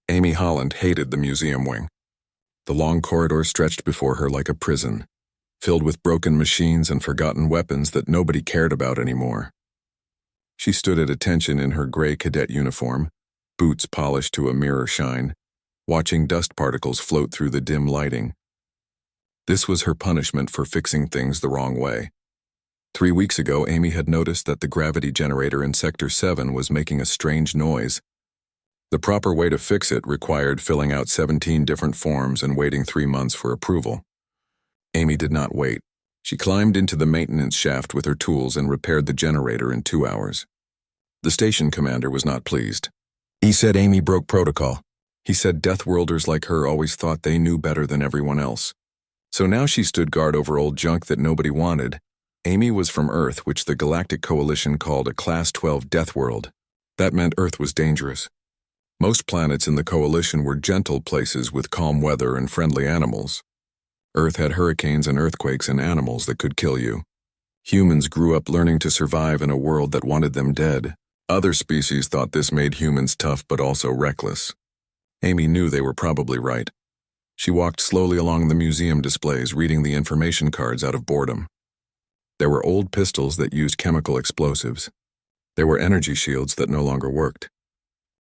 Amy Holland hated the museum wing. The long corridor stretched before her like a prison, filled with broken machines and forgotten weapons that nobody cared about anymore. She stood at attention in her gray cadet uniform, boots polished to a mirror shine, watching dust particles float through the dim lighting. This was her punishment for fixing things the wrong way. 3 weeks ago, Amy had noticed that the gravity generator in Sector 7 was making a strange noise. The proper way to fix it required filling out 17 different forms and waiting 3 months for approval. Amy did not wait. She climbed into the maintenance shaft with her tools and repaired the generator in 2 hours. The station commander was not pleased. He said Amy broke protocol. He said Deathworlders like her always thought they knew better than everyone else. So now she stood guard over old junk that nobody wanted. Amy was from Earth, which the Galactic Coalition called a Class 12 Deathworld. That meant Earth was dangerous. Most planets in the Coalition were gentle places with calm weather and friendly animals. Earth had hurricanes and earthquakes and animals that could kill you. Humans grew up learning to survive in a world that wanted them dead. Other species thought this made humans tough but also reckless. Amy knew they were probably right. She walked slowly along the museum displays, reading the information cards out of boredom. There were old pistols that used chemical explosives. There were energy shields that no longer worked.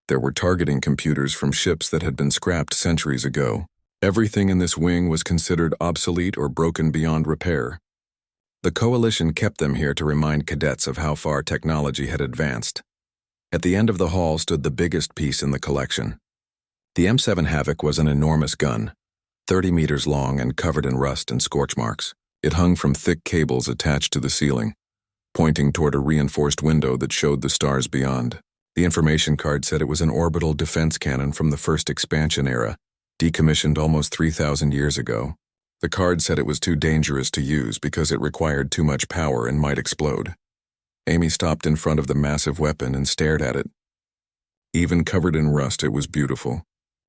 There were targeting computers from ships that had been scrapped centuries ago. Everything in this wing was considered obsolete or broken beyond repair. The Coalition kept them here to remind cadets of how far technology had advanced. At the end of the hall stood the biggest piece in the collection. The M7 Havoc was an enormous gun, 30 meters long and covered in rust and scorch marks. It hung from thick cables attached to the ceiling, pointing toward a reinforced window that showed the stars beyond. The information card said it was an orbital defense cannon from the first expansion era, decommissioned almost 3,000 years ago. The card said it was too dangerous to use because it required too much power and might explode. Amy stopped in front of the massive weapon and stared at it. Even covered in rust, it was beautiful.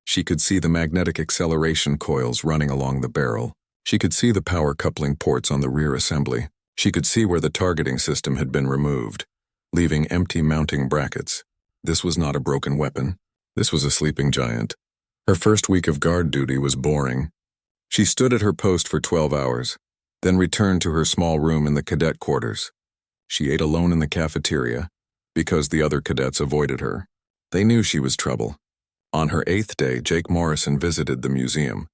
She could see the magnetic acceleration coils running along the barrel. She could see the power coupling ports on the rear assembly. She could see where the targeting system had been removed, leaving empty mounting brackets. This was not a broken weapon. This was a sleeping giant. Her first week of guard duty was boring. She stood at her post for 12 hours, then returned to her small room in the cadet quarters. She ate alone in the cafeteria because the other cadets avoided her. They knew she was trouble. On her 8th day, Jake Morrison visited the museum.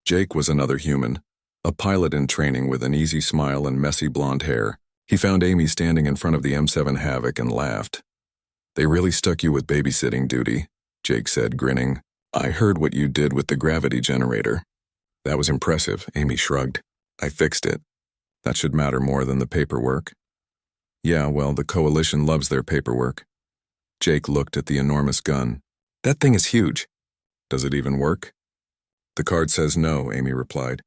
Jake was another human, a pilot in training with an easy smile and messy blonde hair. He found Amy standing in front of the M7 Havoc and laughed. "They really stuck you with babysitting duty," Jake said, grinning. "I heard what you did with the gravity generator." "That was impressive," Amy shrugged. "I fixed it. That should matter more than the paperwork." "Yeah, well, the Coalition loves their paperwork." Jake looked at the enormous gun. "That thing is huge." "Does it even work?" "The card says no," Amy replied.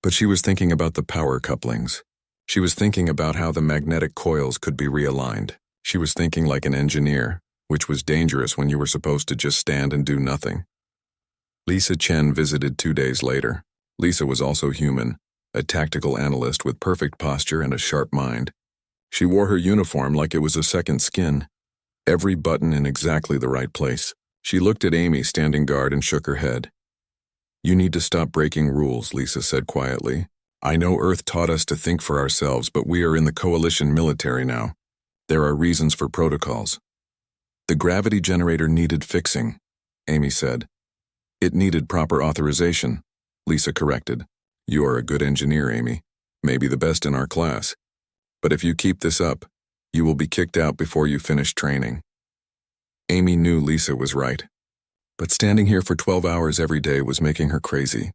But she was thinking about the power couplings. She was thinking about how the magnetic coils could be realigned. She was thinking like an engineer, which was dangerous when you were supposed to just stand and do nothing. Lisa Chen visited 2 days later. Lisa was also human, a tactical analyst with perfect posture and a sharp mind. She wore her uniform like it was a second skin, every button in exactly the right place. She looked at Amy standing guard and shook her head. "You need to stop breaking rules," Lisa said quietly. "I know Earth taught us to think for ourselves, but we are in the Coalition military now. There are reasons for protocols." "The gravity generator needed fixing," Amy said. "It needed proper authorization," Lisa corrected. "You are a good engineer, Amy. Maybe the best in our class. But if you keep this up, you will be kicked out before you finish training." Amy knew Lisa was right. But standing here for 12 hours every day was making her crazy.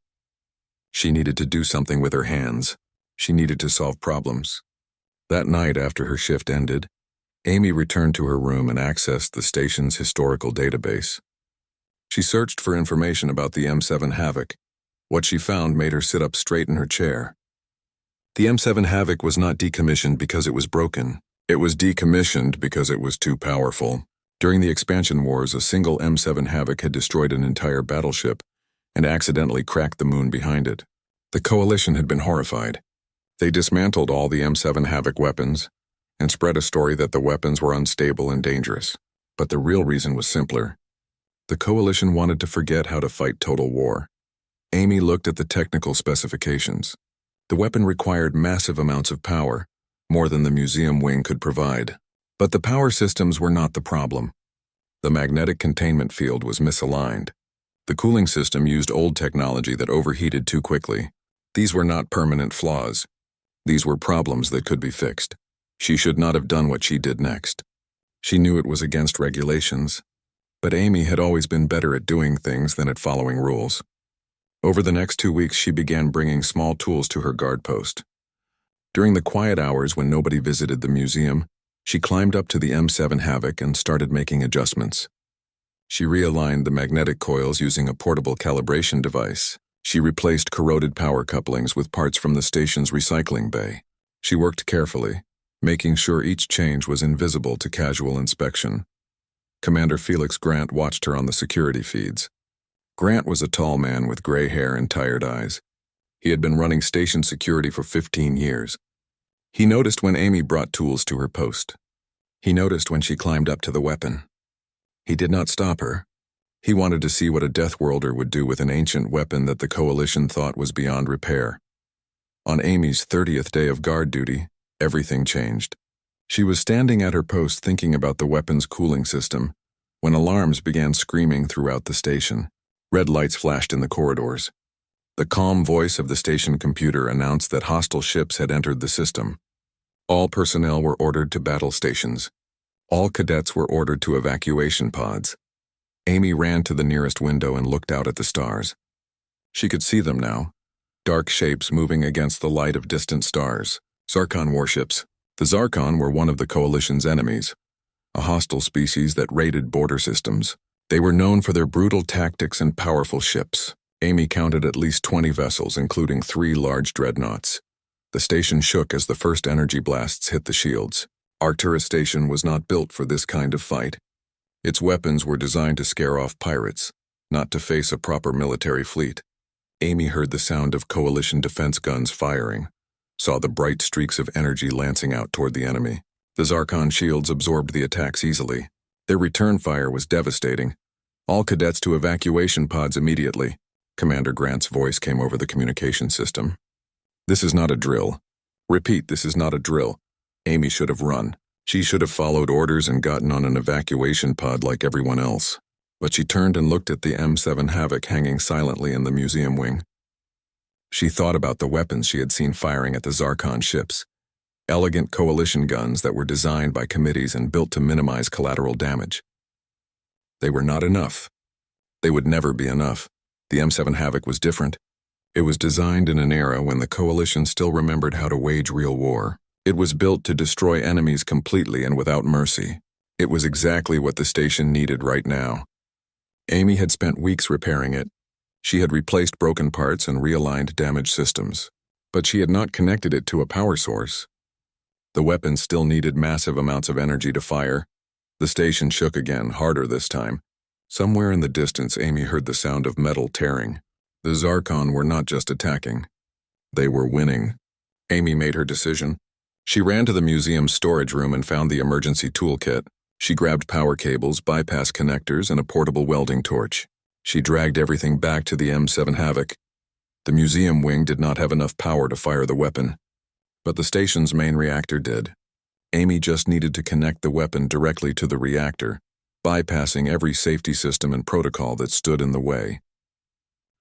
She needed to do something with her hands. She needed to solve problems. That night, after her shift ended, Amy returned to her room and accessed the station's historical database. She searched for information about the M7 Havoc. What she found made her sit up straight in her chair. The M7 Havoc was not decommissioned because it was broken. It was decommissioned because it was too powerful. During the expansion wars, a single M7 Havoc had destroyed an entire battleship and accidentally cracked the moon behind it. The Coalition had been horrified. They dismantled all the M7 Havoc weapons and spread a story that the weapons were unstable and dangerous. But the real reason was simpler. The Coalition wanted to forget how to fight total war. Amy looked at the technical specifications. The weapon required massive amounts of power, more than the museum wing could provide. But the power systems were not the problem. The magnetic containment field was misaligned. The cooling system used old technology that overheated too quickly. These were not permanent flaws. These were problems that could be fixed. She should not have done what she did next. She knew it was against regulations, but Amy had always been better at doing things than at following rules. Over the next 2 weeks, she began bringing small tools to her guard post. During the quiet hours when nobody visited the museum, she climbed up to the M7 Havoc and started making adjustments. She realigned the magnetic coils using a portable calibration device. She replaced corroded power couplings with parts from the station's recycling bay. She worked carefully, making sure each change was invisible to casual inspection. Commander Felix Grant watched her on the security feeds. Grant was a tall man with gray hair and tired eyes. He had been running station security for 15 years. He noticed when Amy brought tools to her post. He noticed when she climbed up to the weapon. He did not stop her. He wanted to see what a Deathworlder would do with an ancient weapon that the Coalition thought was beyond repair. On Amy's 30th day of guard duty, everything changed. She was standing at her post thinking about the weapon's cooling system when alarms began screaming throughout the station. Red lights flashed in the corridors. The calm voice of the station computer announced that hostile ships had entered the system. All personnel were ordered to battle stations. All cadets were ordered to evacuation pods. Amy ran to the nearest window and looked out at the stars. She could see them now, dark shapes moving against the light of distant stars. Zarkon warships. The Zarkon were one of the Coalition's enemies, a hostile species that raided border systems. They were known for their brutal tactics and powerful ships. Amy counted at least 20 vessels, including 3 large dreadnoughts. The station shook as the first energy blasts hit the shields. Arcturus Station was not built for this kind of fight. Its weapons were designed to scare off pirates, not to face a proper military fleet. Amy heard the sound of Coalition defense guns firing, saw the bright streaks of energy lancing out toward the enemy. The Zarkon shields absorbed the attacks easily. Their return fire was devastating. All cadets to evacuation pods immediately. Commander Grant's voice came over the communication system. This is not a drill. Repeat, this is not a drill. Amy should have run. She should have followed orders and gotten on an evacuation pod like everyone else. But she turned and looked at the M7 Havoc hanging silently in the museum wing. She thought about the weapons she had seen firing at the Zarkon ships. Elegant Coalition guns that were designed by committees and built to minimize collateral damage. They were not enough. They would never be enough. The M7 Havoc was different. It was designed in an era when the Coalition still remembered how to wage real war. It was built to destroy enemies completely and without mercy. It was exactly what the station needed right now. Amy had spent weeks repairing it. She had replaced broken parts and realigned damaged systems. But she had not connected it to a power source. The weapon still needed massive amounts of energy to fire. The station shook again, harder this time. Somewhere in the distance, Amy heard the sound of metal tearing. The Zarkon were not just attacking. They were winning. Amy made her decision. She ran to the museum's storage room and found the emergency toolkit. She grabbed power cables, bypass connectors, and a portable welding torch. She dragged everything back to the M7 Havoc. The museum wing did not have enough power to fire the weapon, but the station's main reactor did. Amy just needed to connect the weapon directly to the reactor, bypassing every safety system and protocol that stood in the way.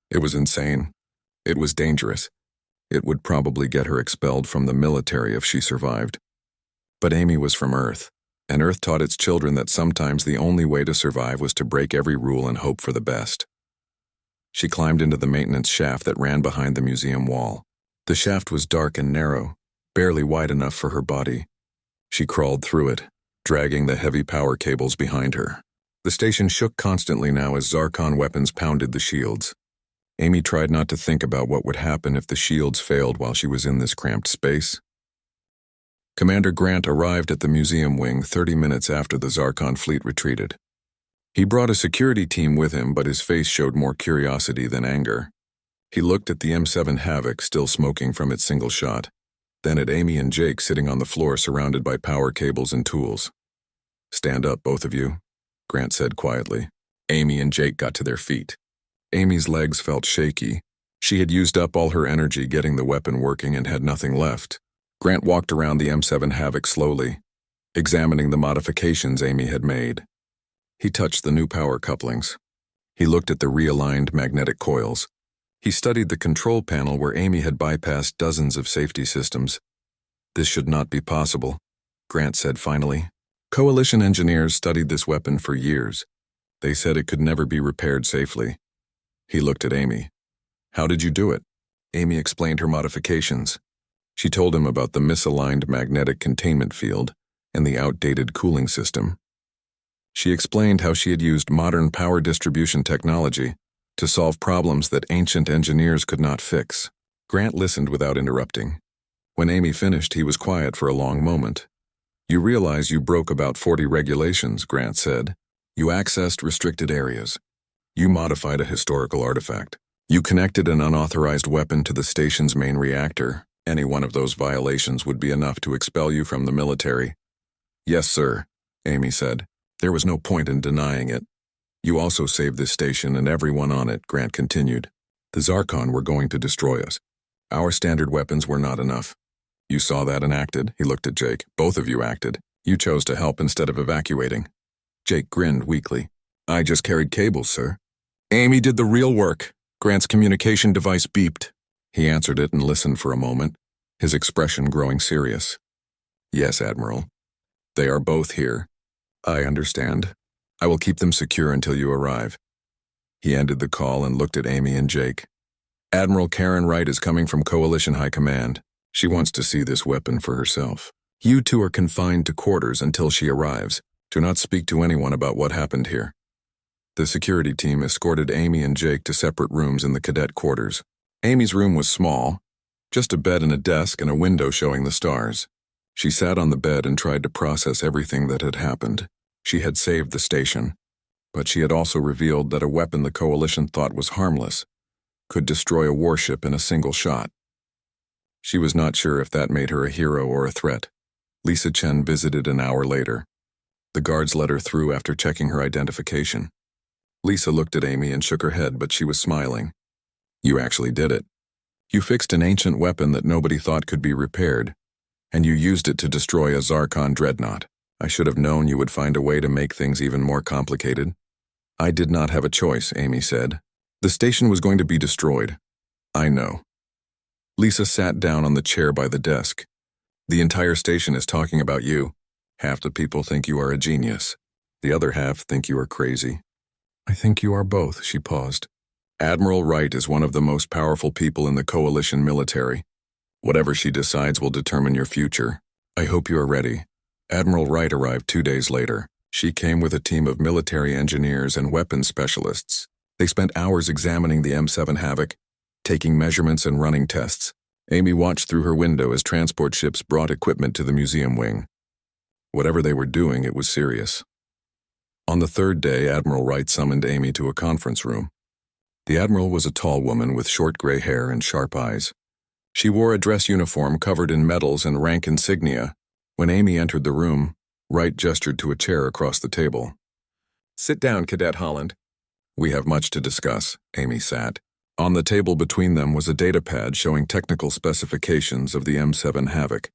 It was insane. It was dangerous. It would probably get her expelled from the military if she survived. But Amy was from Earth, and Earth taught its children that sometimes the only way to survive was to break every rule and hope for the best. She climbed into the maintenance shaft that ran behind the museum wall. The shaft was dark and narrow, barely wide enough for her body. She crawled through it, dragging the heavy power cables behind her. The station shook constantly now as Zarkon weapons pounded the shields. Amy tried not to think about what would happen if the shields failed while she was in this cramped space. Commander Grant arrived at the museum wing 30 minutes after the Zarkon fleet retreated. He brought a security team with him, but his face showed more curiosity than anger. He looked at the M7 Havoc still smoking from its single shot, then at Amy and Jake sitting on the floor surrounded by power cables and tools. "Stand up, both of you," Grant said quietly. Amy and Jake got to their feet. Amy's legs felt shaky. She had used up all her energy getting the weapon working and had nothing left. Grant walked around the M7 Havoc slowly, examining the modifications Amy had made. He touched the new power couplings. He looked at the realigned magnetic coils. He studied the control panel where Amy had bypassed dozens of safety systems. This should not be possible, Grant said finally. Coalition engineers studied this weapon for years. They said it could never be repaired safely. He looked at Amy. How did you do it? Amy explained her modifications. She told him about the misaligned magnetic containment field and the outdated cooling system. She explained how she had used modern power distribution technology to solve problems that ancient engineers could not fix. Grant listened without interrupting. When Amy finished, he was quiet for a long moment. You realize you broke about 40 regulations, Grant said. You accessed restricted areas. You modified a historical artifact. You connected an unauthorized weapon to the station's main reactor. Any one of those violations would be enough to expel you from the military. Yes, sir, Amy said. There was no point in denying it. You also saved this station and everyone on it, Grant continued. The Zarkon were going to destroy us. Our standard weapons were not enough. You saw that and acted. He looked at Jake. Both of you acted. You chose to help instead of evacuating. Jake grinned weakly. I just carried cables, sir. Amy did the real work. Grant's communication device beeped. He answered it and listened for a moment, his expression growing serious. Yes, Admiral. They are both here. I understand. I will keep them secure until you arrive. He ended the call and looked at Amy and Jake. Admiral Karen Wright is coming from Coalition High Command. She wants to see this weapon for herself. You two are confined to quarters until she arrives. Do not speak to anyone about what happened here. The security team escorted Amy and Jake to separate rooms in the cadet quarters. Amy's room was small, just a bed and a desk and a window showing the stars. She sat on the bed and tried to process everything that had happened. She had saved the station, but she had also revealed that a weapon the Coalition thought was harmless could destroy a warship in a single shot. She was not sure if that made her a hero or a threat. Lisa Chen visited an hour later. The guards let her through after checking her identification. Lisa looked at Amy and shook her head, but she was smiling. You actually did it. You fixed an ancient weapon that nobody thought could be repaired, and you used it to destroy a Zarkon dreadnought. I should have known you would find a way to make things even more complicated. I did not have a choice, Amy said. The station was going to be destroyed. I know. Lisa sat down on the chair by the desk. The entire station is talking about you. Half the people think you are a genius. The other half think you are crazy. I think you are both, she paused. Admiral Wright is one of the most powerful people in the Coalition military. Whatever she decides will determine your future. I hope you are ready. Admiral Wright arrived 2 days later. She came with a team of military engineers and weapons specialists. They spent hours examining the M7 Havoc, taking measurements and running tests. Amy watched through her window as transport ships brought equipment to the museum wing. Whatever they were doing, it was serious. On the third day, Admiral Wright summoned Amy to a conference room. The Admiral was a tall woman with short gray hair and sharp eyes. She wore a dress uniform covered in medals and rank insignia. When Amy entered the room, Wright gestured to a chair across the table. Sit down, Cadet Holland. We have much to discuss, Amy sat. On the table between them was a data pad showing technical specifications of the M7 Havoc.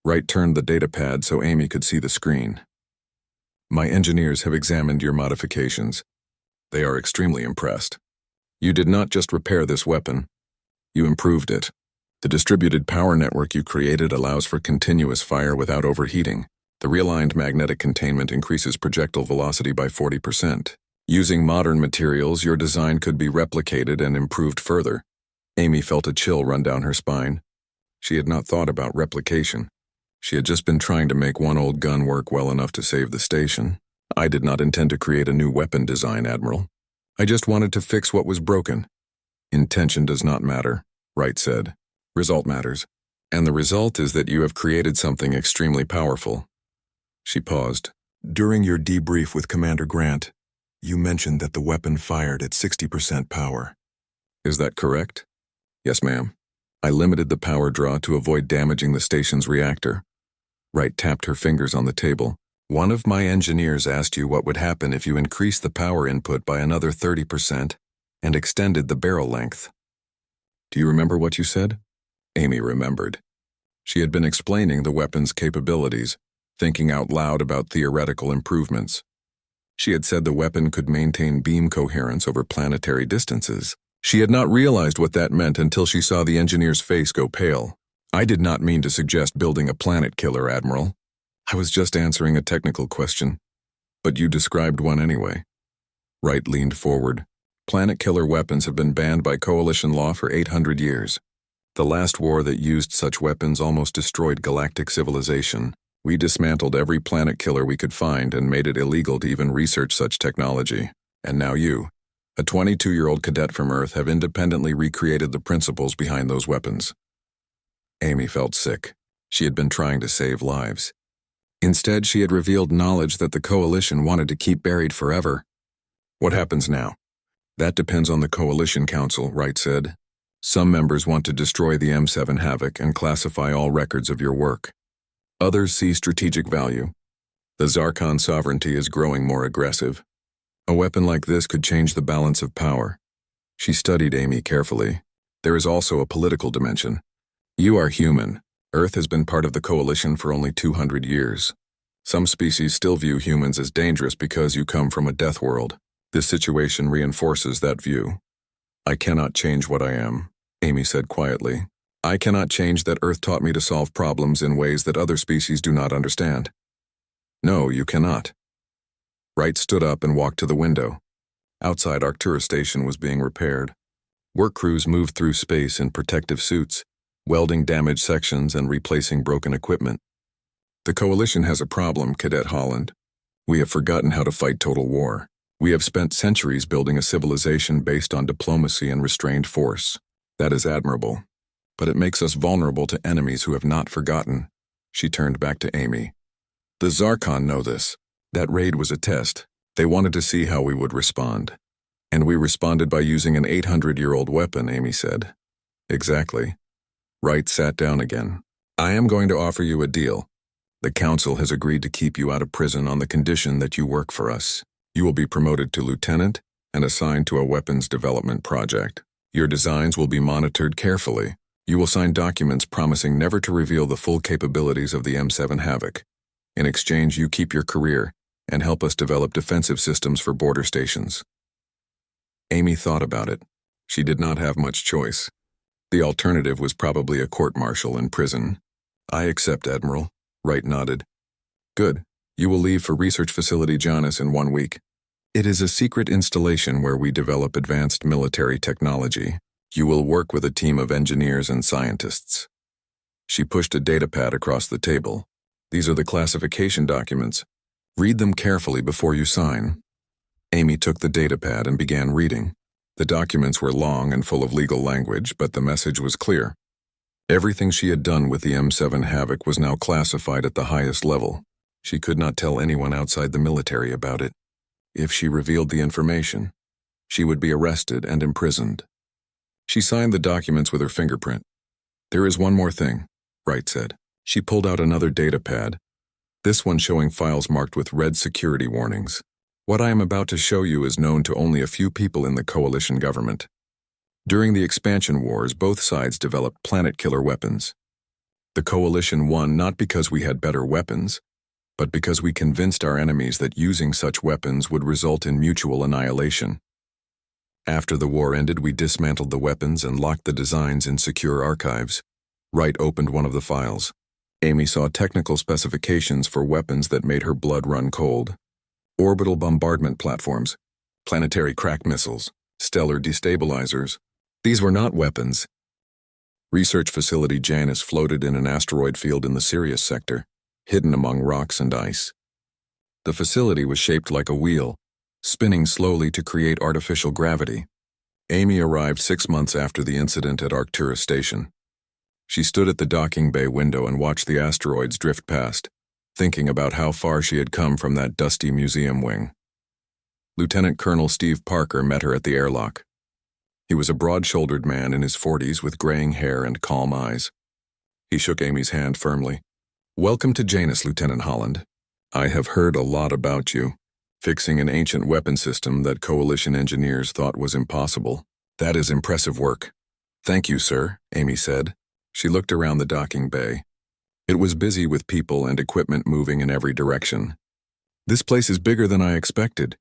Wright turned the data pad so Amy could see the screen. My engineers have examined your modifications. They are extremely impressed. You did not just repair this weapon. You improved it. The distributed power network you created allows for continuous fire without overheating. The realigned magnetic containment increases projectile velocity by 40%. Using modern materials, your design could be replicated and improved further. Amy felt a chill run down her spine. She had not thought about replication. She had just been trying to make one old gun work well enough to save the station. I did not intend to create a new weapon design, Admiral. I just wanted to fix what was broken. Intention does not matter, Wright said. Result matters. And the result is that you have created something extremely powerful. She paused. During your debrief with Commander Grant, you mentioned that the weapon fired at 60% power. Is that correct? Yes, ma'am. I limited the power draw to avoid damaging the station's reactor. Wright tapped her fingers on the table. One of my engineers asked you what would happen if you increased the power input by another 30% and extended the barrel length. Do you remember what you said? Amy remembered. She had been explaining the weapon's capabilities, thinking out loud about theoretical improvements. She had said the weapon could maintain beam coherence over planetary distances. She had not realized what that meant until she saw the engineer's face go pale. I did not mean to suggest building a planet killer, Admiral. I was just answering a technical question. But you described one anyway. Wright leaned forward. Planet killer weapons have been banned by coalition law for 800 years. The last war that used such weapons almost destroyed galactic civilization. We dismantled every planet killer we could find and made it illegal to even research such technology. And now you, a 22-year-old cadet from Earth, have independently recreated the principles behind those weapons. Amy felt sick. She had been trying to save lives. Instead, she had revealed knowledge that the Coalition wanted to keep buried forever. What happens now? That depends on the Coalition Council, Wright said. Some members want to destroy the M7 Havoc and classify all records of your work. Others see strategic value. The Zarkon sovereignty is growing more aggressive. A weapon like this could change the balance of power. She studied Amy carefully. There is also a political dimension. You are human. Earth has been part of the Coalition for only 200 years. Some species still view humans as dangerous because you come from a death world. This situation reinforces that view. I cannot change what I am, Amy said quietly. I cannot change that Earth taught me to solve problems in ways that other species do not understand. No, you cannot. Wright stood up and walked to the window. Outside, Arcturus Station was being repaired. Work crews moved through space in protective suits, welding damaged sections and replacing broken equipment. The Coalition has a problem, Cadet Holland. We have forgotten how to fight total war. We have spent centuries building a civilization based on diplomacy and restrained force. That is admirable. But it makes us vulnerable to enemies who have not forgotten. She turned back to Amy. The Zarkon know this. That raid was a test. They wanted to see how we would respond. And we responded by using an 800-year-old weapon, Amy said. Exactly. Wright sat down again. I am going to offer you a deal. The Council has agreed to keep you out of prison on the condition that you work for us. You will be promoted to lieutenant and assigned to a weapons development project. Your designs will be monitored carefully. You will sign documents promising never to reveal the full capabilities of the M7 Havoc. In exchange, you keep your career and help us develop defensive systems for border stations. Amy thought about it. She did not have much choice. The alternative was probably a court-martial in prison. I accept, Admiral. Wright nodded. Good. You will leave for Research Facility Janus in 1 week. It is a secret installation where we develop advanced military technology. You will work with a team of engineers and scientists. She pushed a datapad across the table. These are the classification documents. Read them carefully before you sign. Amy took the datapad and began reading. The documents were long and full of legal language, but the message was clear. Everything she had done with the M7 Havoc was now classified at the highest level. She could not tell anyone outside the military about it. If she revealed the information, she would be arrested and imprisoned. She signed the documents with her fingerprint. There is one more thing, Wright said. She pulled out another datapad, this one showing files marked with red security warnings. What I am about to show you is known to only a few people in the Coalition government. During the expansion wars, both sides developed planet-killer weapons. The Coalition won not because we had better weapons, but because we convinced our enemies that using such weapons would result in mutual annihilation. After the war ended, we dismantled the weapons and locked the designs in secure archives. Wright opened one of the files. Amy saw technical specifications for weapons that made her blood run cold. Orbital bombardment platforms, planetary crack missiles, stellar destabilizers. These were not weapons. Research Facility Janus floated in an asteroid field in the Sirius sector, hidden among rocks and ice. The facility was shaped like a wheel, spinning slowly to create artificial gravity. Amy arrived 6 months after the incident at Arcturus Station. She stood at the docking bay window and watched the asteroids drift past, thinking about how far she had come from that dusty museum wing. Lieutenant Colonel Steve Parker met her at the airlock. He was a broad-shouldered man in his 40s with graying hair and calm eyes. He shook Amy's hand firmly. Welcome to Janus, Lieutenant Holland. I have heard a lot about you. Fixing an ancient weapon system that Coalition engineers thought was impossible. That is impressive work. Thank you, sir, Amy said. She looked around the docking bay. It was busy with people and equipment moving in every direction. This place is bigger than I expected.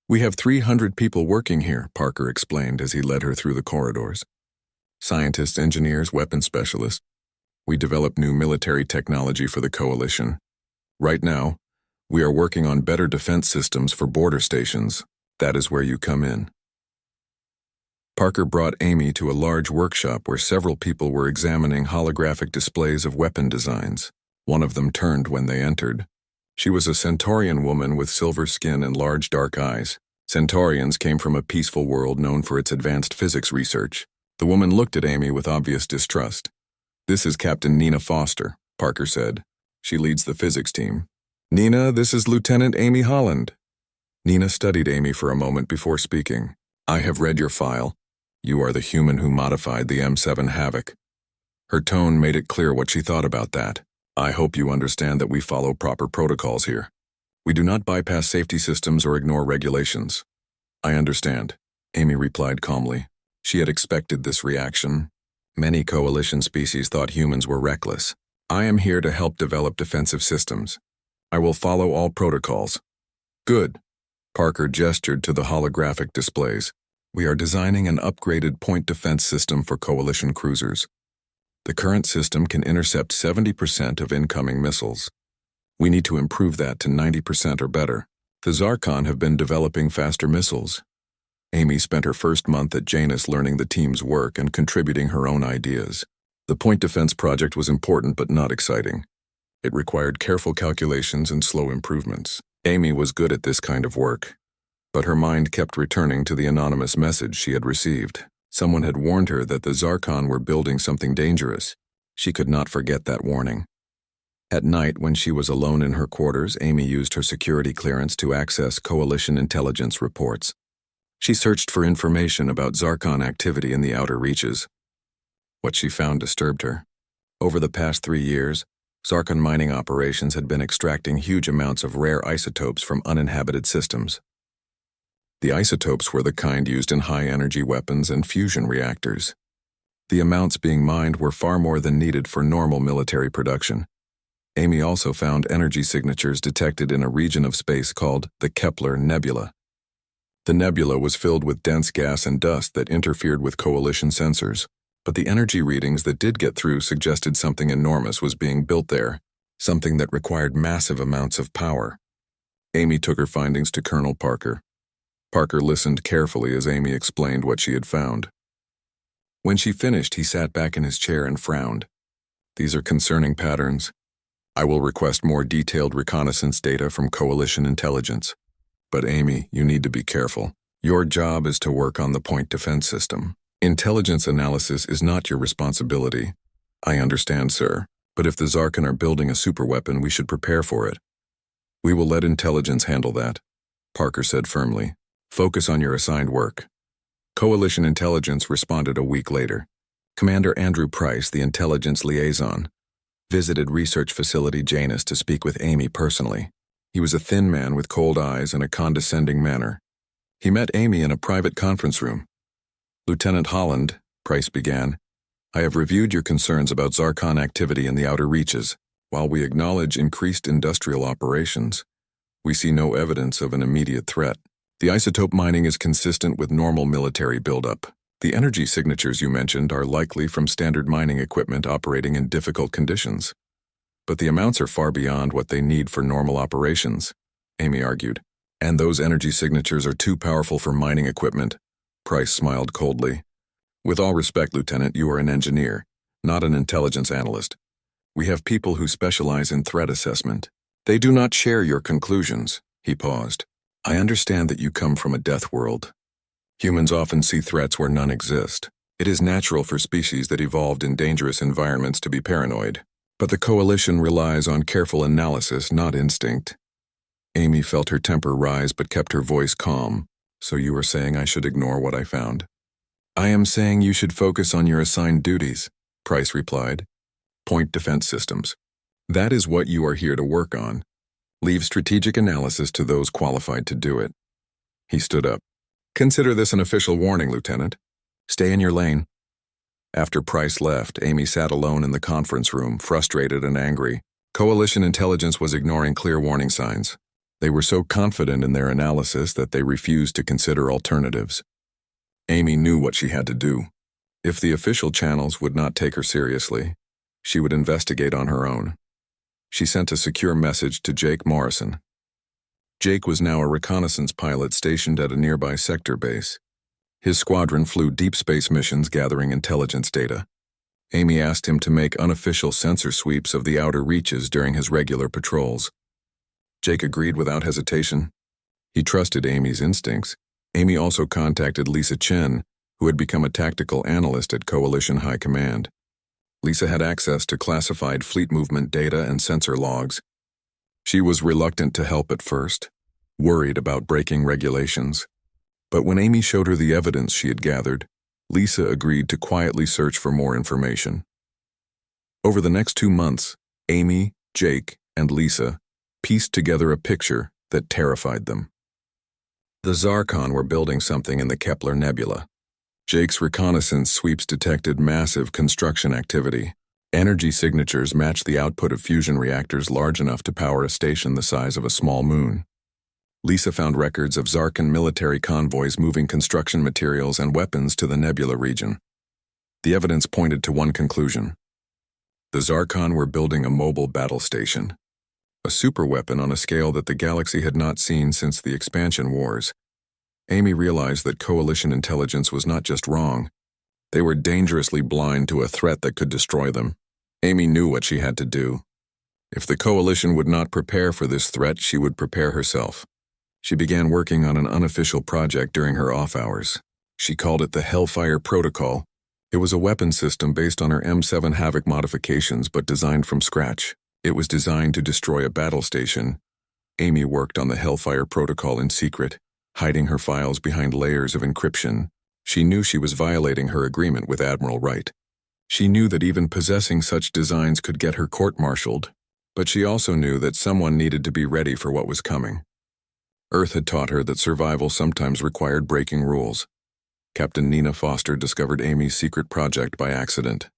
We have 300 people working here, Parker explained as he led her through the corridors. Scientists, engineers, weapons specialists. We develop new military technology for the Coalition. Right now, we are working on better defense systems for border stations. That is where you come in. Parker brought Amy to a large workshop where several people were examining holographic displays of weapon designs. One of them turned when they entered. She was a Centaurian woman with silver skin and large dark eyes. Centaurians came from a peaceful world known for its advanced physics research. The woman looked at Amy with obvious distrust. This is Captain Nina Foster, Parker said. She leads the physics team. Nina, this is Lieutenant Amy Holland. Nina studied Amy for a moment before speaking. I have read your file. You are the human who modified the M7 Havoc. Her tone made it clear what she thought about that. I hope you understand that we follow proper protocols here. We do not bypass safety systems or ignore regulations. I understand, Amy replied calmly. She had expected this reaction. Many Coalition species thought humans were reckless. I am here to help develop defensive systems. I will follow all protocols. Good. Parker gestured to the holographic displays. We are designing an upgraded point defense system for Coalition cruisers. The current system can intercept 70% of incoming missiles. We need to improve that to 90% or better. The Zarkon have been developing faster missiles. Amy spent her first month at Janus learning the team's work and contributing her own ideas. The point defense project was important but not exciting. It required careful calculations and slow improvements. Amy was good at this kind of work, but her mind kept returning to the anonymous message she had received. Someone had warned her that the Zarkon were building something dangerous. She could not forget that warning. At night, when she was alone in her quarters, Amy used her security clearance to access Coalition intelligence reports. She searched for information about Zarkon activity in the outer reaches. What she found disturbed her. Over the past 3 years, Zarkon mining operations had been extracting huge amounts of rare isotopes from uninhabited systems. The isotopes were the kind used in high-energy weapons and fusion reactors. The amounts being mined were far more than needed for normal military production. Amy also found energy signatures detected in a region of space called the Kepler Nebula. The nebula was filled with dense gas and dust that interfered with Coalition sensors, but the energy readings that did get through suggested something enormous was being built there, something that required massive amounts of power. Amy took her findings to Colonel Parker. Parker listened carefully as Amy explained what she had found. When she finished, he sat back in his chair and frowned. These are concerning patterns. I will request more detailed reconnaissance data from Coalition intelligence. But Amy, you need to be careful. Your job is to work on the point defense system. Intelligence analysis is not your responsibility. I understand, sir, but if the Zarkon are building a superweapon, we should prepare for it. We will let intelligence handle that, Parker said firmly. Focus on your assigned work. Coalition intelligence responded a week later. Commander Andrew Price, the intelligence liaison, visited research facility Janus to speak with Amy personally. He was a thin man with cold eyes and a condescending manner. He met Amy in a private conference room. Lieutenant Holland, Price began, I have reviewed your concerns about Zarkon activity in the outer reaches. While we acknowledge increased industrial operations, we see no evidence of an immediate threat. The isotope mining is consistent with normal military buildup. The energy signatures you mentioned are likely from standard mining equipment operating in difficult conditions. But the amounts are far beyond what they need for normal operations, Amy argued. And those energy signatures are too powerful for mining equipment. Price smiled coldly. With all respect, Lieutenant, you are an engineer, not an intelligence analyst. We have people who specialize in threat assessment. They do not share your conclusions. He paused. I understand that you come from a death world. Humans often see threats where none exist. It is natural for species that evolved in dangerous environments to be paranoid. But the Coalition relies on careful analysis, not instinct. Amy felt her temper rise but kept her voice calm. So you are saying I should ignore what I found? I am saying you should focus on your assigned duties, Price replied. Point defense systems. That is what you are here to work on. Leave strategic analysis to those qualified to do it. He stood up. Consider this an official warning, Lieutenant. Stay in your lane. After Price left, Amy sat alone in the conference room, frustrated and angry. Coalition intelligence was ignoring clear warning signs. They were so confident in their analysis that they refused to consider alternatives. Amy knew what she had to do. If the official channels would not take her seriously, she would investigate on her own. She sent a secure message to Jake Morrison. Jake was now a reconnaissance pilot stationed at a nearby sector base. His squadron flew deep space missions gathering intelligence data. Amy asked him to make unofficial sensor sweeps of the outer reaches during his regular patrols. Jake agreed without hesitation. He trusted Amy's instincts. Amy also contacted Lisa Chen, who had become a tactical analyst at Coalition High Command. Lisa had access to classified fleet movement data and sensor logs. She was reluctant to help at first, worried about breaking regulations. But when Amy showed her the evidence she had gathered, Lisa agreed to quietly search for more information. Over the next 2 months, Amy, Jake, and Lisa pieced together a picture that terrified them. The Zarkon were building something in the Kepler Nebula. Jake's reconnaissance sweeps detected massive construction activity. Energy signatures matched the output of fusion reactors large enough to power a station the size of a small moon. Lisa found records of Zarkon military convoys moving construction materials and weapons to the Nebula region. The evidence pointed to one conclusion. The Zarkon were building a mobile battle station, a superweapon on a scale that the galaxy had not seen since the expansion wars. Amy realized that Coalition intelligence was not just wrong. They were dangerously blind to a threat that could destroy them. Amy knew what she had to do. If the Coalition would not prepare for this threat, she would prepare herself. She began working on an unofficial project during her off hours. She called it the Hellfire Protocol. It was a weapon system based on her M7 Havoc modifications but designed from scratch. It was designed to destroy a battle station. Amy worked on the Hellfire Protocol in secret, hiding her files behind layers of encryption. She knew she was violating her agreement with Admiral Wright. She knew that even possessing such designs could get her court-martialed, but she also knew that someone needed to be ready for what was coming. Earth had taught her that survival sometimes required breaking rules. Captain Nina Foster discovered Amy's secret project by accident.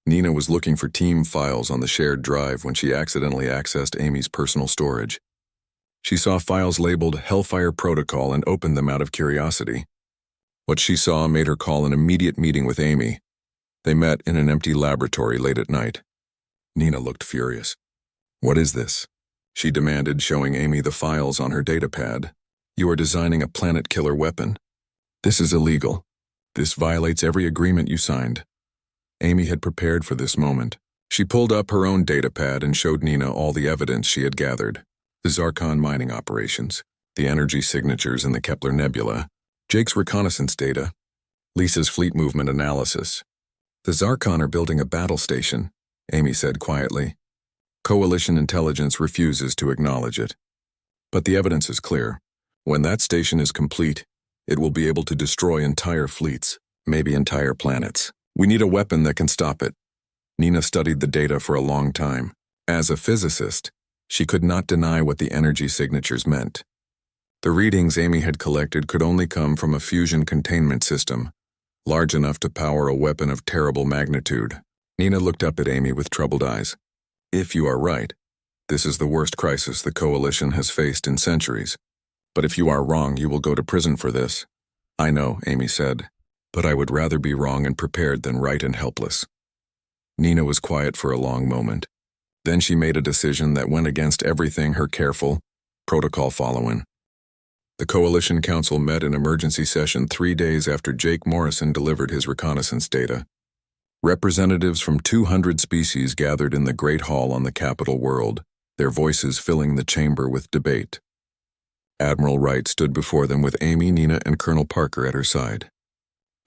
Nina was looking for team files on the shared drive when she accidentally accessed Amy's personal storage. She saw files labeled Hellfire Protocol and opened them out of curiosity. What she saw made her call an immediate meeting with Amy. They met in an empty laboratory late at night. Nina looked furious. "What is this?" she demanded, showing Amy the files on her datapad. "You are designing a planet-killer weapon. This is illegal. This violates every agreement you signed." Amy had prepared for this moment. She pulled up her own datapad and showed Nina all the evidence she had gathered. The Zarkon mining operations, the energy signatures in the Kepler Nebula, Jake's reconnaissance data, Lisa's fleet movement analysis. "The Zarkon are building a battle station," Amy said quietly. Coalition intelligence refuses to acknowledge it. But the evidence is clear. When that station is complete, it will be able to destroy entire fleets, maybe entire planets. We need a weapon that can stop it. Nina studied the data for a long time. As a physicist, she could not deny what the energy signatures meant. The readings Amy had collected could only come from a fusion containment system, large enough to power a weapon of terrible magnitude. Nina looked up at Amy with troubled eyes. "If you are right, this is the worst crisis the Coalition has faced in centuries. But if you are wrong, you will go to prison for this." "I know," Amy said, "but I would rather be wrong and prepared than right and helpless." Nina was quiet for a long moment. Then she made a decision that went against everything her careful, protocol-following. The Coalition Council met in emergency session 3 days after Jake Morrison delivered his reconnaissance data. Representatives from 200 species gathered in the Great Hall on the capital world, their voices filling the chamber with debate. Admiral Wright stood before them with Amy, Nina, and Colonel Parker at her side.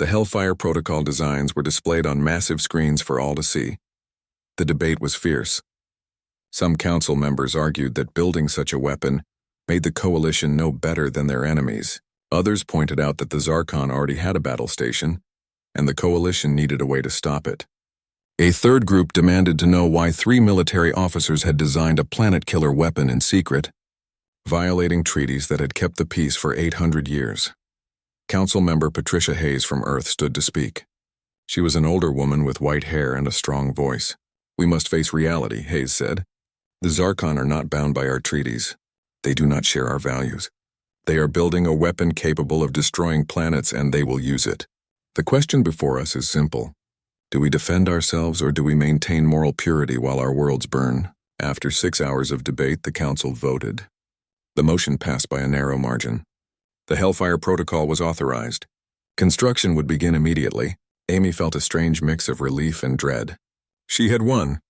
The Hellfire Protocol designs were displayed on massive screens for all to see. The debate was fierce. Some council members argued that building such a weapon made the Coalition no better than their enemies. Others pointed out that the Zarkon already had a battle station, and the Coalition needed a way to stop it. A third group demanded to know why 3 military officers had designed a planet-killer weapon in secret, violating treaties that had kept the peace for 800 years. Council member Patricia Hayes from Earth stood to speak. She was an older woman with white hair and a strong voice. "We must face reality," Hayes said. "The Zarkon are not bound by our treaties. They do not share our values. They are building a weapon capable of destroying planets, and they will use it. The question before us is simple. Do we defend ourselves, or do we maintain moral purity while our worlds burn?" After 6 hours of debate, the council voted. The motion passed by a narrow margin. The Hellfire Protocol was authorized. Construction would begin immediately. Amy felt a strange mix of relief and dread. She had won,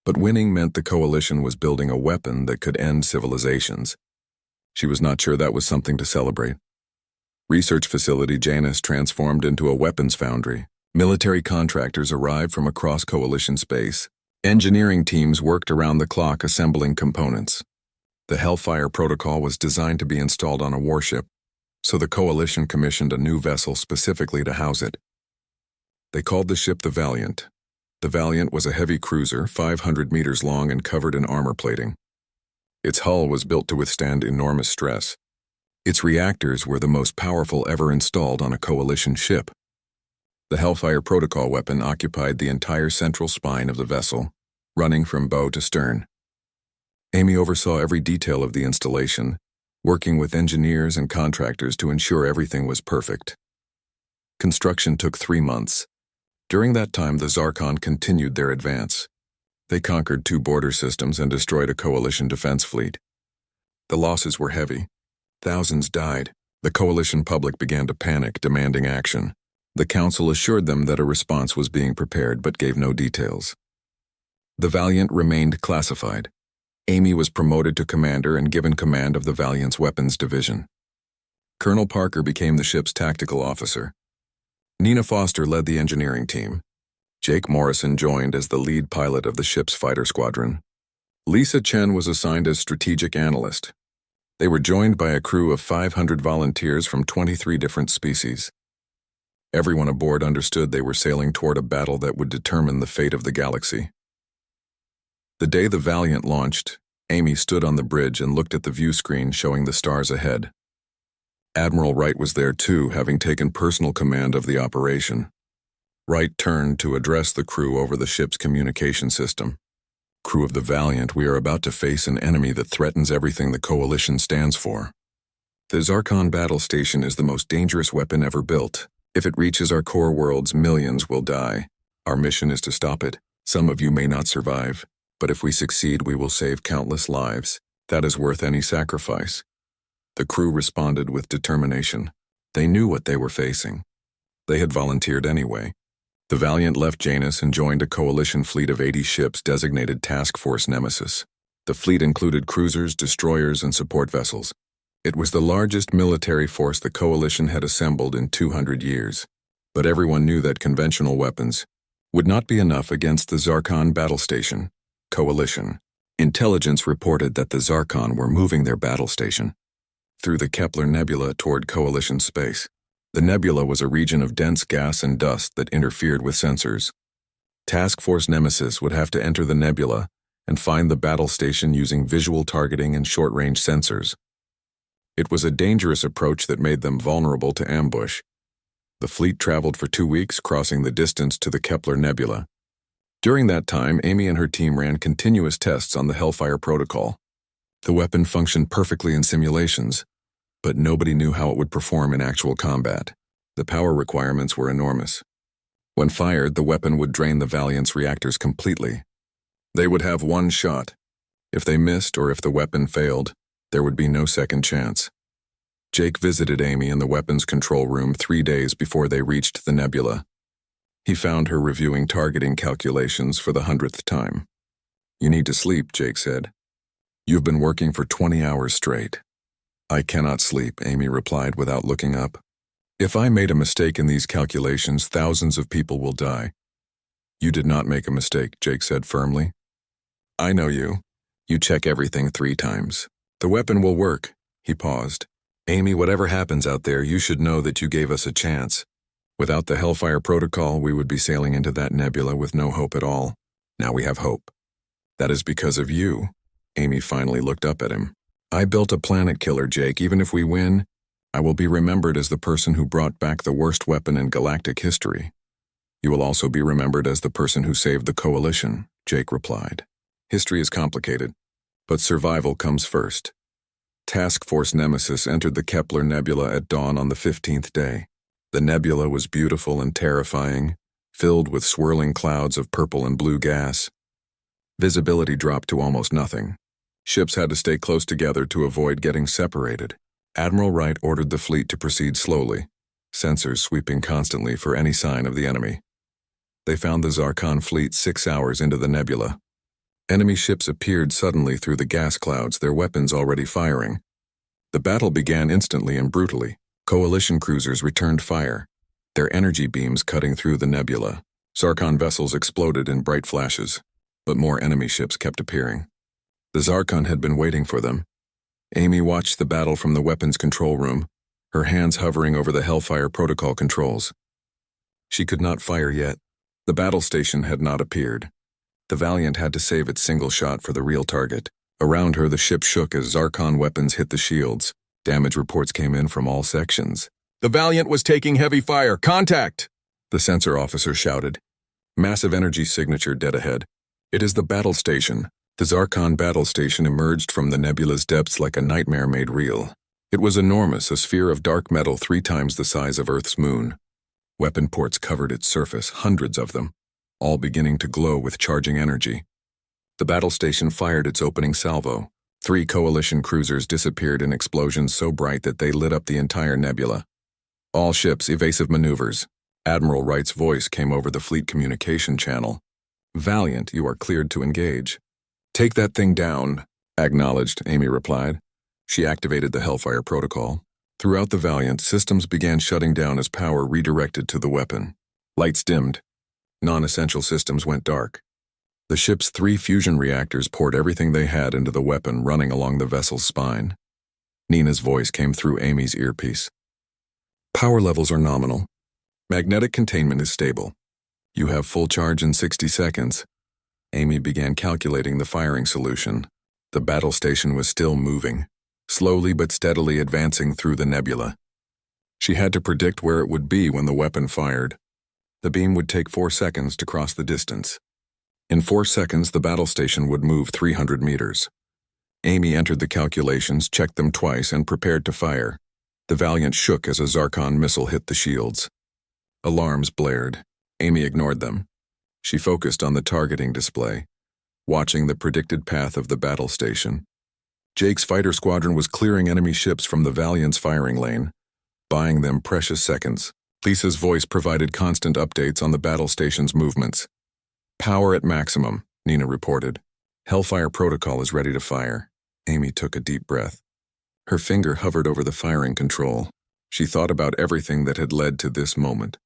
but winning meant the coalition was building a weapon that could end civilizations. She was not sure that was something to celebrate. Research facility Janus transformed into a weapons foundry. Military contractors arrived from across coalition space. Engineering teams worked around the clock assembling components. The Hellfire Protocol was designed to be installed on a warship, so the coalition commissioned a new vessel specifically to house it. They called the ship the Valiant. The Valiant was a heavy cruiser, 500 meters long and covered in armor plating. Its hull was built to withstand enormous stress. Its reactors were the most powerful ever installed on a coalition ship. The Hellfire Protocol weapon occupied the entire central spine of the vessel, running from bow to stern. Amy oversaw every detail of the installation, working with engineers and contractors to ensure everything was perfect. Construction took 3 months. During that time, the Zarkon continued their advance. They conquered 2 border systems and destroyed a coalition defense fleet. The losses were heavy. Thousands died. The coalition public began to panic, demanding action. The council assured them that a response was being prepared but gave no details. The Valiant remained classified. Amy was promoted to commander and given command of the Valiant's weapons division. Colonel Parker became the ship's tactical officer. Nina Foster led the engineering team. Jake Morrison joined as the lead pilot of the ship's fighter squadron. Lisa Chen was assigned as strategic analyst. They were joined by a crew of 500 volunteers from 23 different species. Everyone aboard understood they were sailing toward a battle that would determine the fate of the galaxy. The day the Valiant launched, Amy stood on the bridge and looked at the view screen showing the stars ahead. Admiral Wright was there too, having taken personal command of the operation. Wright turned to address the crew over the ship's communication system. "Crew of the Valiant, we are about to face an enemy that threatens everything the Coalition stands for. The Zarkon battle station is the most dangerous weapon ever built. If it reaches our core worlds, millions will die. Our mission is to stop it. Some of you may not survive, but if we succeed, we will save countless lives. That is worth any sacrifice." The crew responded with determination. They knew what they were facing. They had volunteered anyway. The Valiant left Janus and joined a coalition fleet of 80 ships designated Task Force Nemesis. The fleet included cruisers, destroyers, and support vessels. It was the largest military force the coalition had assembled in 200 years. But everyone knew that conventional weapons would not be enough against the Zarkon battle station. Coalition intelligence reported that the Zarkon were moving their battle station through the Kepler Nebula toward coalition space. The nebula was a region of dense gas and dust that interfered with sensors. Task Force Nemesis would have to enter the nebula and find the battle station using visual targeting and short-range sensors. It was a dangerous approach that made them vulnerable to ambush. The fleet traveled for 2 weeks, crossing the distance to the Kepler Nebula. During that time, Amy and her team ran continuous tests on the Hellfire Protocol. The weapon functioned perfectly in simulations, but nobody knew how it would perform in actual combat. The power requirements were enormous. When fired, the weapon would drain the Valiant's reactors completely. They would have one shot. If they missed or if the weapon failed, there would be no second chance. Jake visited Amy in the weapons control room 3 days before they reached the nebula. He found her reviewing targeting calculations for the 100th time. "You need to sleep," Jake said. "You've been working for 20 hours straight." "I cannot sleep," Amy replied without looking up. "If I made a mistake in these calculations, thousands of people will die." "You did not make a mistake," Jake said firmly. "I know you. You check everything 3 times. The weapon will work." He paused. "Amy, whatever happens out there, you should know that you gave us a chance. Without the Hellfire Protocol, we would be sailing into that nebula with no hope at all. Now we have hope. That is because of you. Amy finally looked up at him. I built a planet killer, Jake. Even if we win, I will be remembered as the person who brought back the worst weapon in galactic history. You will also be remembered as the person who saved the Coalition, Jake replied. History is complicated, but survival comes first. Task Force Nemesis entered the Kepler Nebula at dawn on the 15th day. The nebula was beautiful and terrifying, filled with swirling clouds of purple and blue gas. Visibility dropped to almost nothing. Ships had to stay close together to avoid getting separated. Admiral Wright ordered the fleet to proceed slowly, sensors sweeping constantly for any sign of the enemy. They found the Zarkon fleet 6 hours into the nebula. Enemy ships appeared suddenly through the gas clouds, their weapons already firing. The battle began instantly and brutally. Coalition cruisers returned fire, their energy beams cutting through the nebula. Zarkon vessels exploded in bright flashes, but more enemy ships kept appearing. The Zarkon had been waiting for them. Amy watched the battle from the weapons control room, her hands hovering over the Hellfire Protocol controls. She could not fire yet. The battle station had not appeared. The Valiant had to save its single shot for the real target. Around her, the ship shook as Zarkon weapons hit the shields. Damage reports came in from all sections. The Valiant was taking heavy fire. Contact! The sensor officer shouted. Massive energy signature dead ahead. It is the battle station. The Zarkon battle station emerged from the nebula's depths like a nightmare made real. It was enormous, a sphere of dark metal 3 times the size of Earth's moon. Weapon ports covered its surface, hundreds of them, all beginning to glow with charging energy. The battle station fired its opening salvo. 3 Coalition cruisers disappeared in explosions so bright that they lit up the entire nebula. All ships, evasive maneuvers. Admiral Wright's voice came over the fleet communication channel. Valiant, you are cleared to engage. Take that thing down, acknowledged, Amy replied. She activated the Hellfire Protocol. Throughout the Valiant, systems began shutting down as power redirected to the weapon. Lights dimmed. Non-essential systems went dark. The ship's 3 fusion reactors poured everything they had into the weapon running along the vessel's spine. Nina's voice came through Amy's earpiece. Power levels are nominal. Magnetic containment is stable. You have full charge in 60 seconds. Amy began calculating the firing solution. The battle station was still moving, slowly but steadily advancing through the nebula. She had to predict where it would be when the weapon fired. The beam would take 4 seconds to cross the distance. In 4 seconds, the battle station would move 300 meters. Amy entered the calculations, checked them twice, and prepared to fire. The Valiant shook as a Zarkon missile hit the shields. Alarms blared. Amy ignored them. She focused on the targeting display, watching the predicted path of the battle station. Jake's fighter squadron was clearing enemy ships from the Valiant's firing lane, buying them precious seconds. Lisa's voice provided constant updates on the battle station's movements. Power at maximum, Nina reported. Hellfire Protocol is ready to fire. Amy took a deep breath. Her finger hovered over the firing control. She thought about everything that had led to this moment.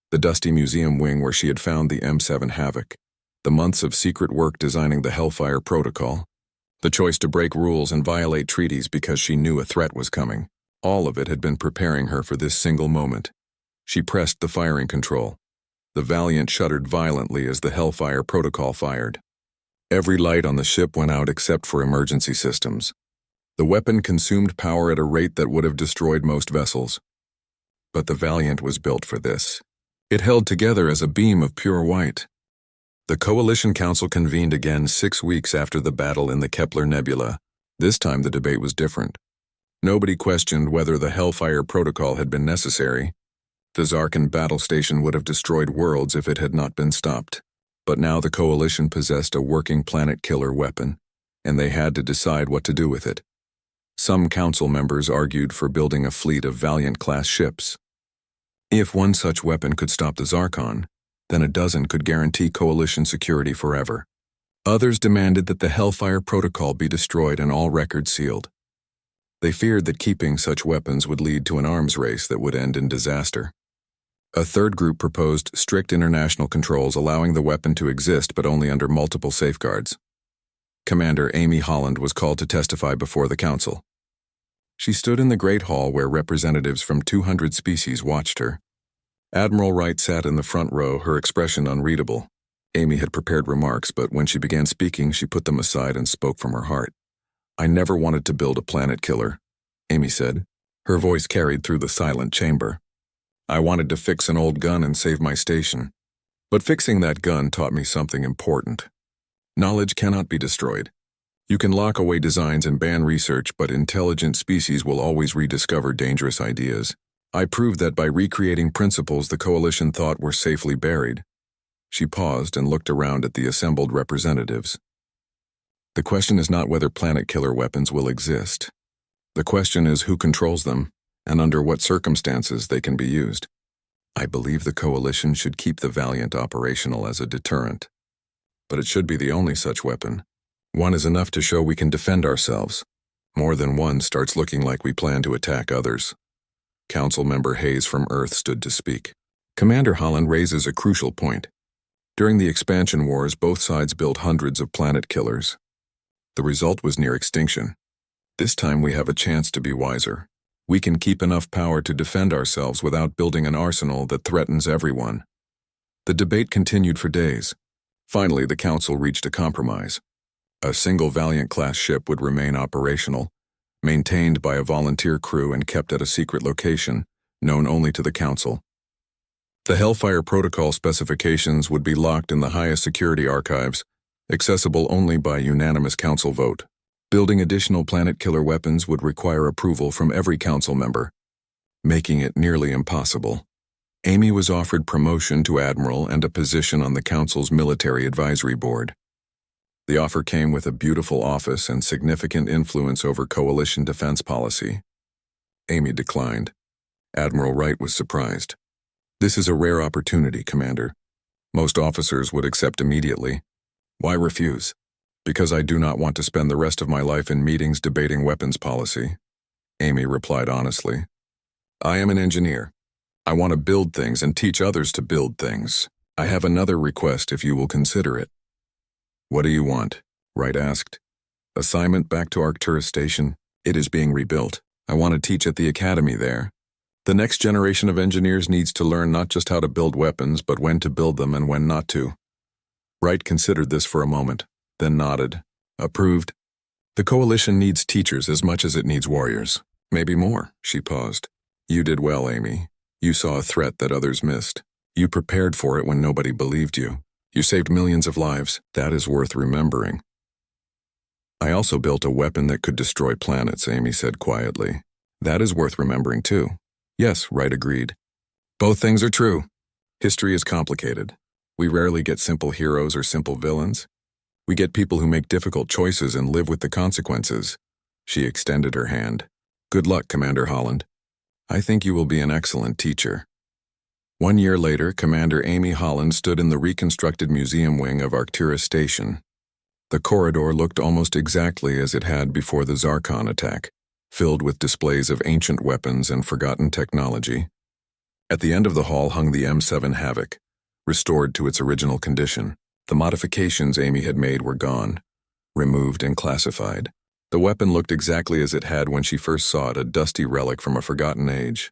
The dusty museum wing where she had found the M7 Havoc. The months of secret work designing the Hellfire Protocol. The choice to break rules and violate treaties because she knew a threat was coming. All of it had been preparing her for this single moment. She pressed the firing control. The Valiant shuddered violently as the Hellfire Protocol fired. Every light on the ship went out except for emergency systems. The weapon consumed power at a rate that would have destroyed most vessels. But the Valiant was built for this. It held together as a beam of pure white. The Coalition Council convened again 6 weeks after the battle in the Kepler Nebula. This time the debate was different. Nobody questioned whether the Hellfire Protocol had been necessary. The Zarkon battle station would have destroyed worlds if it had not been stopped. But now the Coalition possessed a working planet-killer weapon, and they had to decide what to do with it. Some council members argued for building a fleet of Valiant-class ships. If one such weapon could stop the Zarkon, then a dozen could guarantee Coalition security forever. Others demanded that the Hellfire Protocol be destroyed and all records sealed. They feared that keeping such weapons would lead to an arms race that would end in disaster. A third group proposed strict international controls allowing the weapon to exist but only under multiple safeguards. Commander Amy Holland was called to testify before the council. She stood in the Great Hall where representatives from 200 species watched her. Admiral Wright sat in the front row, her expression unreadable. Amy had prepared remarks, but when she began speaking, she put them aside and spoke from her heart. "I never wanted to build a planet killer," Amy said. Her voice carried through the silent chamber. "I wanted to fix an old gun and save my station. But fixing that gun taught me something important. Knowledge cannot be destroyed. You can lock away designs and ban research, but intelligent species will always rediscover dangerous ideas. I proved that by recreating principles the Coalition thought were safely buried." She paused and looked around at the assembled representatives. "The question is not whether planet killer weapons will exist. The question is who controls them and under what circumstances they can be used. I believe the Coalition should keep the Valiant operational as a deterrent. But it should be the only such weapon. One is enough to show we can defend ourselves. More than one starts looking like we plan to attack others." Council Member Hayes from Earth stood to speak. Commander Holland raises a crucial point. During the expansion wars, both sides built hundreds of planet killers. The result was near extinction. This time we have a chance to be wiser. We can keep enough power to defend ourselves without building an arsenal that threatens everyone. The debate continued for days. Finally, the Council reached a compromise. A single Valiant-class ship would remain operational, maintained by a volunteer crew and kept at a secret location, known only to the Council. The Hellfire Protocol specifications would be locked in the highest security archives, accessible only by unanimous Council vote. Building additional planet killer weapons would require approval from every Council member, making it nearly impossible. Amy was offered promotion to Admiral and a position on the Council's Military Advisory Board. The offer came with a beautiful office and significant influence over Coalition defense policy. Amy declined. Admiral Wright was surprised. "This is a rare opportunity, Commander. Most officers would accept immediately. Why refuse?" "Because I do not want to spend the rest of my life in meetings debating weapons policy," Amy replied honestly. "I am an engineer. I want to build things and teach others to build things. I have another request if you will consider it." "What do you want?" Wright asked. "Assignment back to Arcturus Station. It is being rebuilt. I want to teach at the academy there. The next generation of engineers needs to learn not just how to build weapons, but when to build them and when not to." Wright considered this for a moment, then nodded. "Approved. The Coalition needs teachers as much as it needs warriors. Maybe more." She paused. "You did well, Amy. You saw a threat that others missed. You prepared for it when nobody believed you. You saved millions of lives. That is worth remembering." "I also built a weapon that could destroy planets," Amy said quietly. "That is worth remembering too." "Yes," Wright agreed. "Both things are true. History is complicated. We rarely get simple heroes or simple villains. We get people who make difficult choices and live with the consequences." She extended her hand. "Good luck, Commander Holland. I think you will be an excellent teacher." 1 year later, Commander Amy Holland stood in the reconstructed museum wing of Arcturus Station. The corridor looked almost exactly as it had before the Zarkon attack, filled with displays of ancient weapons and forgotten technology. At the end of the hall hung the M7 Havoc, restored to its original condition. The modifications Amy had made were gone, removed and classified. The weapon looked exactly as it had when she first saw it, a dusty relic from a forgotten age.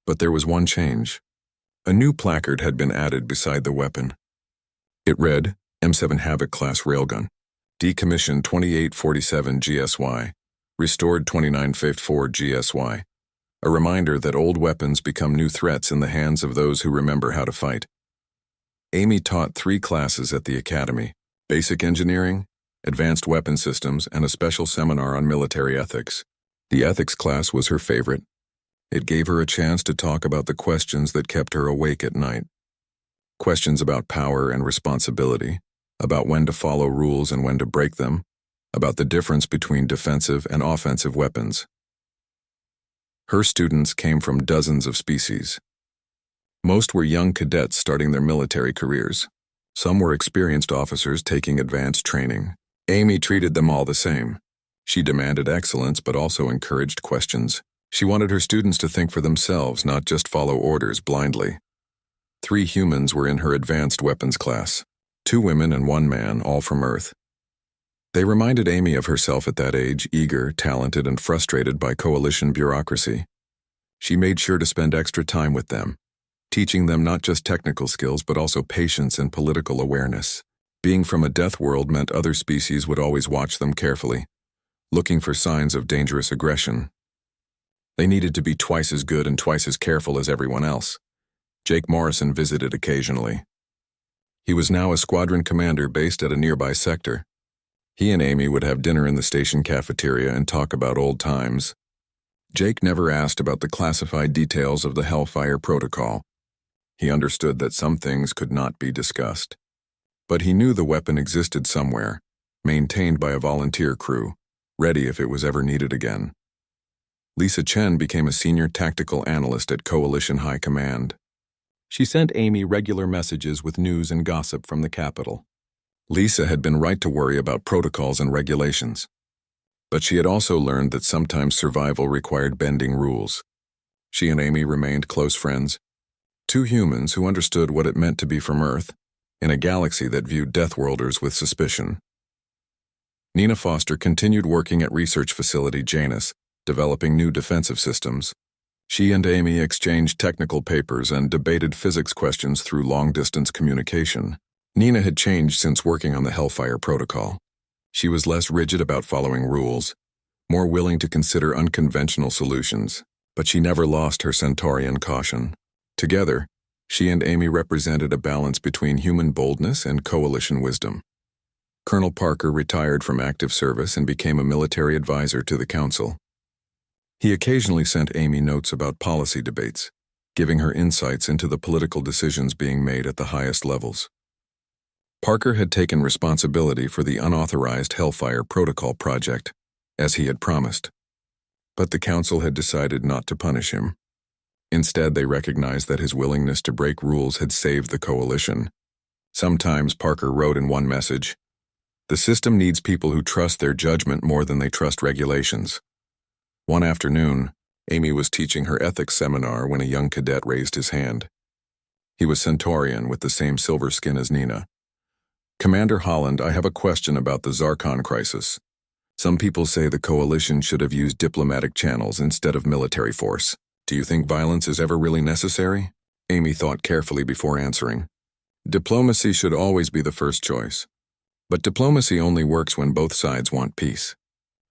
But there was one change. A new placard had been added beside the weapon. It read, M7 Havoc Class Railgun, decommissioned 2847 GSY, restored 2954 GSY. A reminder that old weapons become new threats in the hands of those who remember how to fight. Amy taught 3 classes at the academy: basic engineering, advanced weapon systems, and a special seminar on military ethics. The ethics class was her favorite. It gave her a chance to talk about the questions that kept her awake at night. Questions about power and responsibility, about when to follow rules and when to break them, about the difference between defensive and offensive weapons. Her students came from dozens of species. Most were young cadets starting their military careers. Some were experienced officers taking advanced training. Amy treated them all the same. She demanded excellence but also encouraged questions. She wanted her students to think for themselves, not just follow orders blindly. 3 humans were in her advanced weapons class, 2 women and 1 man, all from Earth. They reminded Amy of herself at that age, eager, talented, and frustrated by Coalition bureaucracy. She made sure to spend extra time with them, teaching them not just technical skills but also patience and political awareness. Being from a death world meant other species would always watch them carefully, looking for signs of dangerous aggression. They needed to be twice as good and twice as careful as everyone else. Jake Morrison visited occasionally. He was now a squadron commander based at a nearby sector. He and Amy would have dinner in the station cafeteria and talk about old times. Jake never asked about the classified details of the Hellfire Protocol. He understood that some things could not be discussed. But he knew the weapon existed somewhere, maintained by a volunteer crew, ready if it was ever needed again. Lisa Chen became a senior tactical analyst at Coalition High Command. She sent Amy regular messages with news and gossip from the capital. Lisa had been right to worry about protocols and regulations. But she had also learned that sometimes survival required bending rules. She and Amy remained close friends, two humans who understood what it meant to be from Earth, in a galaxy that viewed Deathworlders with suspicion. Nina Foster continued working at research facility Janus, developing new defensive systems. She and Amy exchanged technical papers and debated physics questions through long-distance communication. Nina had changed since working on the Hellfire Protocol. She was less rigid about following rules, more willing to consider unconventional solutions, but she never lost her Centaurian caution. Together, she and Amy represented a balance between human boldness and coalition wisdom. Colonel Parker retired from active service and became a military advisor to the Council. He occasionally sent Amy notes about policy debates, giving her insights into the political decisions being made at the highest levels. Parker had taken responsibility for the unauthorized Hellfire Protocol project, as he had promised. But the Council had decided not to punish him. Instead, they recognized that his willingness to break rules had saved the Coalition. Sometimes Parker wrote in one message, "The system needs people who trust their judgment more than they trust regulations." One afternoon, Amy was teaching her ethics seminar when a young cadet raised his hand. He was Centaurian with the same silver skin as Nina. "Commander Holland, I have a question about the Zarkon crisis. Some people say the Coalition should have used diplomatic channels instead of military force. Do you think violence is ever really necessary?" Amy thought carefully before answering. "Diplomacy should always be the first choice. But diplomacy only works when both sides want peace.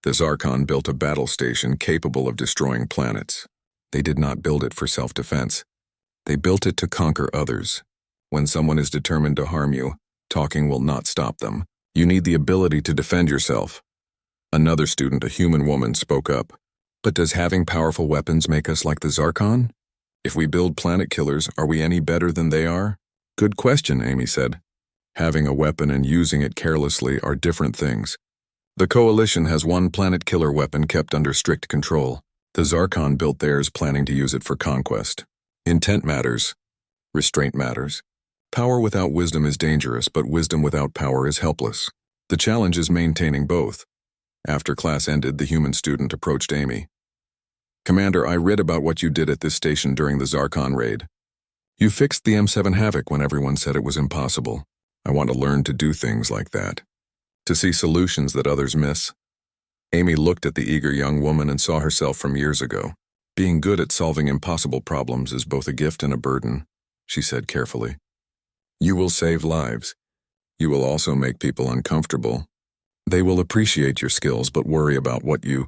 The Zarkon built a battle station capable of destroying planets. They did not build it for self-defense. They built it to conquer others. When someone is determined to harm you, talking will not stop them. You need the ability to defend yourself." Another student, a human woman, spoke up. "But does having powerful weapons make us like the Zarkon? If we build planet killers, are we any better than they are?" "Good question," Amy said. "Having a weapon and using it carelessly are different things. The Coalition has one planet killer weapon kept under strict control. The Zarkon built theirs planning to use it for conquest. Intent matters. Restraint matters. Power without wisdom is dangerous, but wisdom without power is helpless. The challenge is maintaining both." After class ended, the human student approached Amy. "Commander, I read about what you did at this station during the Zarkon raid. You fixed the M7 Havoc when everyone said it was impossible. I want to learn to do things like that. To see solutions that others miss." Amy looked at the eager young woman and saw herself from years ago. "Being good at solving impossible problems is both a gift and a burden," she said carefully. "You will save lives. You will also make people uncomfortable. They will appreciate your skills but worry about what you